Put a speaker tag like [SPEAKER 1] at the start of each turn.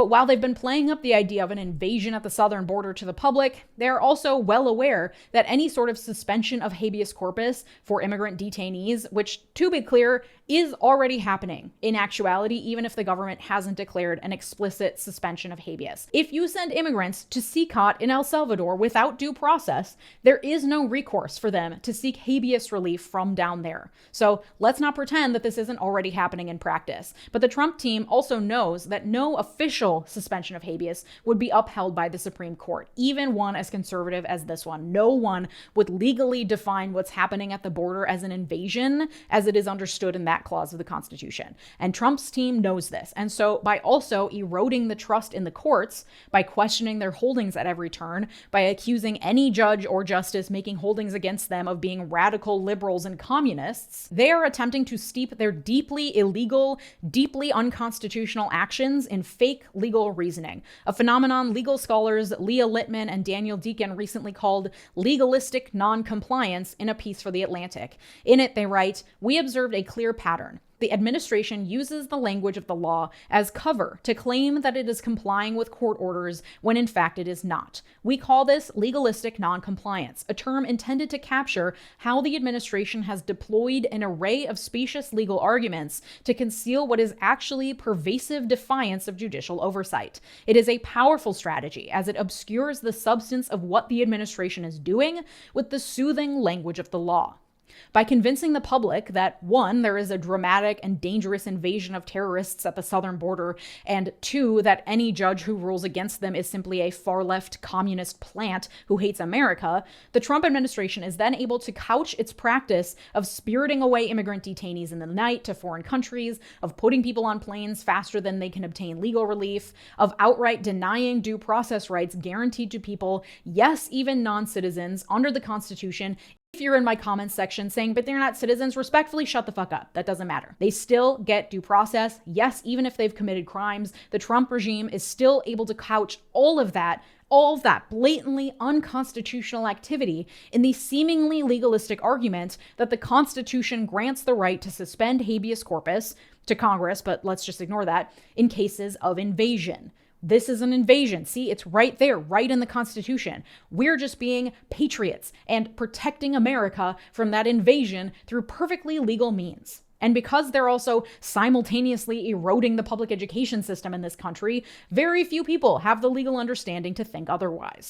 [SPEAKER 1] But while they've been playing up the idea of an invasion at the southern border to the public, they're also well aware that any sort of suspension of habeas corpus for immigrant detainees, which, to be clear, is already happening in actuality, even if the government hasn't declared an explicit suspension of habeas. If you send immigrants to CCOT in El Salvador without due process, there is no recourse for them to seek habeas relief from down there. So let's not pretend that this isn't already happening in practice. But the Trump team also knows that no official suspension of habeas would be upheld by the Supreme Court, even one as conservative as this one. No one would legally define what's happening at the border as an invasion as it is understood in that clause of the Constitution. And Trump's team knows this. And so by also eroding the trust in the courts, by questioning their holdings at every turn, by accusing any judge or justice making holdings against them of being radical liberals and communists, they are attempting to steep their deeply illegal, deeply unconstitutional actions in fake legal reasoning, a phenomenon legal scholars Leah Littman and Daniel Deacon recently called legalistic non-compliance in a piece for The Atlantic. In it, they write, "We observed a clear pattern. The administration uses the language of the law as cover to claim that it is complying with court orders when in fact it is not. We call this legalistic noncompliance, a term intended to capture how the administration has deployed an array of specious legal arguments to conceal what is actually pervasive defiance of judicial oversight. It is a powerful strategy as it obscures the substance of what the administration is doing with the soothing language of the law. By convincing the public that, one, there is a dramatic and dangerous invasion of terrorists at the southern border, and two, that any judge who rules against them is simply a far-left communist plant who hates America, the Trump administration is then able to couch its practice of spiriting away immigrant detainees in the night to foreign countries, of putting people on planes faster than they can obtain legal relief, of outright denying due process rights guaranteed to people, yes, even non-citizens, under the Constitution. If you're in my comments section saying, but they're not citizens, respectfully shut the fuck up. That doesn't matter. They still get due process. Yes, even if they've committed crimes, the Trump regime is still able to couch all of that blatantly unconstitutional activity in the seemingly legalistic argument that the Constitution grants the right to suspend habeas corpus to Congress, but let's just ignore that, in cases of invasion. This is an invasion. See, it's right there, right in the Constitution. We're just being patriots and protecting America from that invasion through perfectly legal means. And because they're also simultaneously eroding the public education system in this country, very few people have the legal understanding to think otherwise.